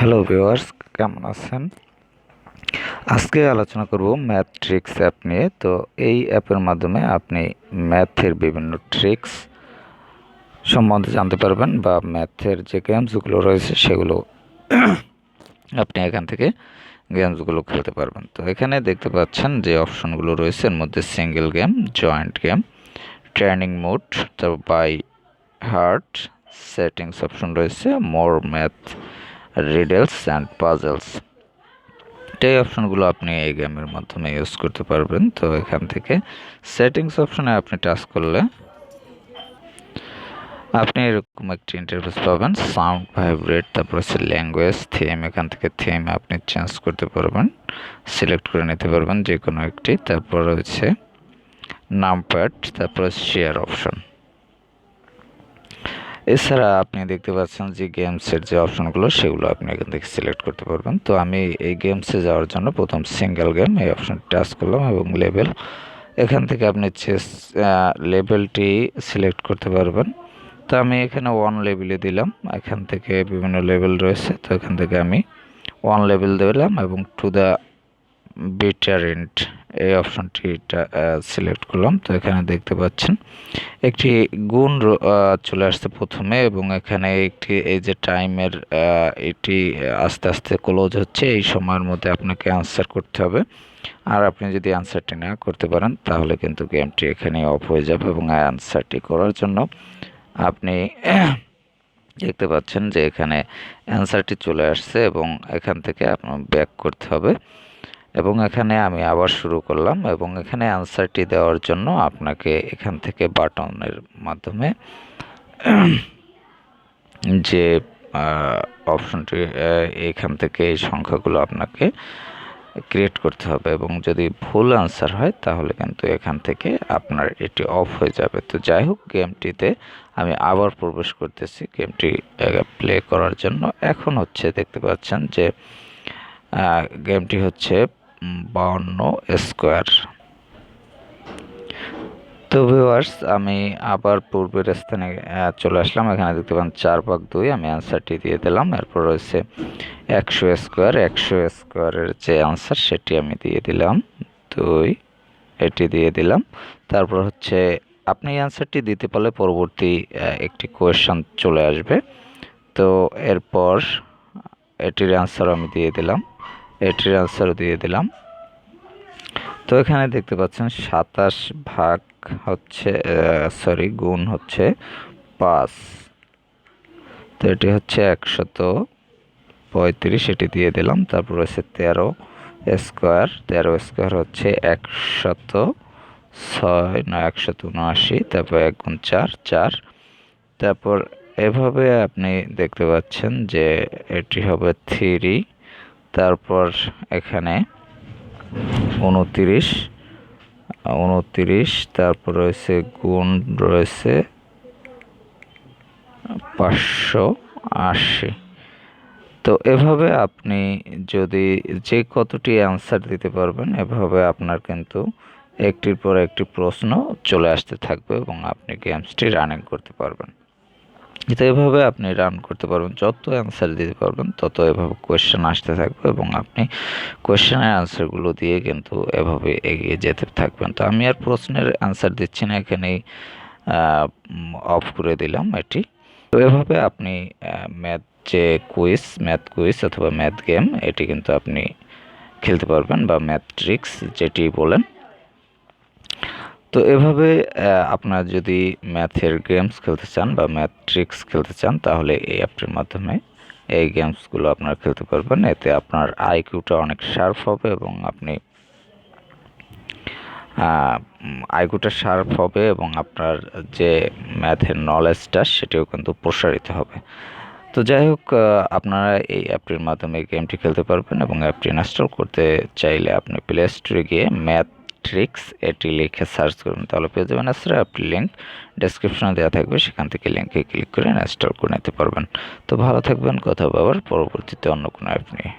Hello viewers, কেমন আছেন? আজকে আলোচনা করব ম্যাথ ট্রিক্স অ্যাপ নিয়ে। তো এই অ্যাপের মাধ্যমে আপনি ম্যাথের বিভিন্ন ট্রিক্স সম্বন্ধে জানতে পারবেন বা ম্যাথের যে গেমসগুলো রয়েছে সেগুলো আপনি এখান থেকে গেমসগুলো খেলতে পারবেন। তো এখানে দেখতে পাচ্ছেন যে অপশনগুলো রয়েছে, এর মধ্যে single game, joint game, training mode, তারপর বাই হার্ট, সেটিংস অপশন রয়েছে, মোর ম্যাথ, রিডলস অ্যান্ড পাজলস। এই অপশনগুলো আপনি এই গেমের মাধ্যমে ইউজ করতে পারবেন। তো এখান থেকে সেটিংস অপশনে আপনি টাচ করলে আপনি এরকম একটি ইন্টারফেস পাবেন, সাউন্ড, ভাইব্রেট, তারপর হচ্ছে ল্যাঙ্গুয়েজ, থিম। এখান থেকে থিম আপনি চেঞ্জ করতে পারবেন, সিলেক্ট করে নিতে পারবেন যে কোনো একটি। তারপর হচ্ছে নামপ্যাড, তারপর শেয়ার অপশন। এছাড়া আপনি দেখতে পাচ্ছেন যে গেমসের যে অপশনগুলো সেগুলো আপনি এখান থেকে সিলেক্ট করতে পারবেন। তো আমি এই গেমসে যাওয়ার জন্য প্রথম সিঙ্গেল গেম এই অপশন টাচ করলাম এবং লেভেল, এখান থেকে আপনি চেস লেভেলটি সিলেক্ট করতে পারবেন। তো আমি এখানে 1 লেভেলে দিলাম, এখান থেকে বিভিন্ন লেভেল রয়েছে। তো এখান থেকে আমি 1 লেভেল দিলাম এবং টু দ্য বিটারেন্ট এই অপশনটি সিলেক্ট করলাম। তো এখানে দেখতে পাচ্ছেন একটি গুণ চলে আসছে প্রথমে এবং এখানে একটি এই যে টাইমের এটি আস্তে আস্তে ক্লোজ হচ্ছে, এই সময়ের মধ্যে আপনাকে আনসার করতে হবে। আর আপনি যদি আনসারটি না করতে পারেন তাহলে কিন্তু গেমটি এখানে অফ হয়ে যাবে এবং আনসারটি করার জন্য আপনি দেখতে পাচ্ছেন যে এখানে অ্যান্সারটি চলে আসছে এবং এখান থেকে আপনার ব্যাক করতে হবে এবং এখানে আমি আবার শুরু করলাম এবং এখানে অ্যান্সারটি দেওয়ার জন্য আপনাকে এখান থেকে বাটনের মাধ্যমে যে অপশনটি এখান থেকে এই সংখ্যাগুলো আপনাকে ক্রিয়েট করতে হবে এবং যদি ভুল আনসার হয় তাহলে কিন্তু এখান থেকে আপনার এটি অফ হয়ে যাবে। তো যাই হোক, গেমটিতে আমি আবার প্রবেশ করতেছি গেমটি প্লে করার জন্য। এখন হচ্ছে দেখতে পাচ্ছেন যে গেমটি হচ্ছে 52 স্কোয়ার। তো ভিউয়ার্স, আমি আবার পূর্বের স্থানে চলে আসলাম। এখানে দেখতে পান 4/2, আমি অ্যান্সারটি দিয়ে দিলাম। এরপর রয়েছে 100 স্কোয়ার, 100 স্কোয়ারের যে অ্যান্সার সেটি আমি দিয়ে দিলাম 2, এটি দিয়ে দিলাম। তারপর হচ্ছে আপনি অ্যান্সারটি দিতে পারলে পরবর্তী একটি কোয়েশ্চন চলে আসবে। তো এরপর এটির অ্যান্সার আমি দিয়ে দিলাম, এটির অ্যান্সারও দিয়ে দিলাম। তো এখানে দেখতে পাচ্ছেন 27 ভাগ হচ্ছে গুণ হচ্ছে 5। তো এটি হচ্ছে 135, এটি দিয়ে দিলাম। তারপর হচ্ছে 13 স্কোয়ার, 13 স্কোয়ার হচ্ছে 179, তারপর 1 গুণ 4, 4। তারপর এভাবে আপনি দেখতে পাচ্ছেন যে এটি হবে 3। তারপর এখানে 29, তারপর রয়েছে গুণ রয়েছে 580। তো এভাবে আপনি যদি যে কতটি অ্যান্সার দিতে পারবেন, এভাবে আপনার কিন্তু একটির পর একটি প্রশ্ন চলে আসতে থাকবে এবং আপনি গেমসটি রানিং করতে পারবেন। তো এভাবে আপনি রান করতে পারবেন, যত অ্যান্সার দিতে পারবেন তত এভাবে কোয়েশ্চেন আসতে থাকবে এবং আপনি কোয়েশ্চেনের অ্যান্সারগুলো দিয়ে কিন্তু এভাবে এগিয়ে যেতে থাকবেন। তো আমি আর প্রশ্নের অ্যান্সার দিচ্ছি না, এখানেই অফ করে দিলাম এটি। তো এভাবে আপনি ম্যাথ কুইজ অথবা ম্যাথ গেম এটি কিন্তু আপনি খেলতে পারবেন বা ম্যাথ ট্রিক্স যেটি বলেন। তো এভাবে আপনারা যদি ম্যাথের গেমস খেলতে চান বা ম্যাথ ট্রিক্স খেলতে চান তাহলে এই অ্যাপটির মাধ্যমে এই গেমসগুলো আপনারা খেলতে পারবেন। এতে আপনার আইকিউটা অনেক শার্প হবে এবং আপনি এবং আপনার যে ম্যাথের নলেজটা সেটিও কিন্তু প্রসারিত হবে। তো যাই হোক, আপনারা এই অ্যাপটির মাধ্যমে গেমটি খেলতে পারবেন এবং অ্যাপটি ইনস্টল করতে চাইলে আপনি প্লে স্টোরে গিয়ে ম্যাথ ট্রিক্স এটি লিখে সার্চ করুন, তাহলে পেয়ে যাবেন। আসলে অ্যাপটির লিঙ্ক ডেসক্রিপশনে দেওয়া থাকবে, সেখান থেকে লিঙ্কে ক্লিক করে ইনস্টল করে নিতে পারবেন। তো ভালো থাকবেন, কথা হবে আবার পরবর্তীতে অন্য কোনো অ্যাপ নিয়ে।